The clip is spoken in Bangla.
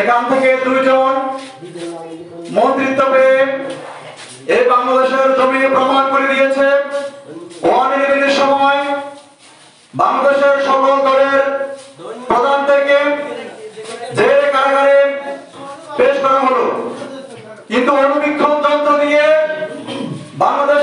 এখান থেকে দুইজন মন্ত্রিত্ব পেয়ে এই বাংলাদেশের জমি প্রমাণ করে দিয়েছে। ওয়ান সময় বাংলাদেশের সকল দলের প্রধান থেকে জেলে কারাগারে পেশ করা হলো, কিন্তু অনুবীক্ষণ যন্ত্র দিয়ে বাংলাদেশ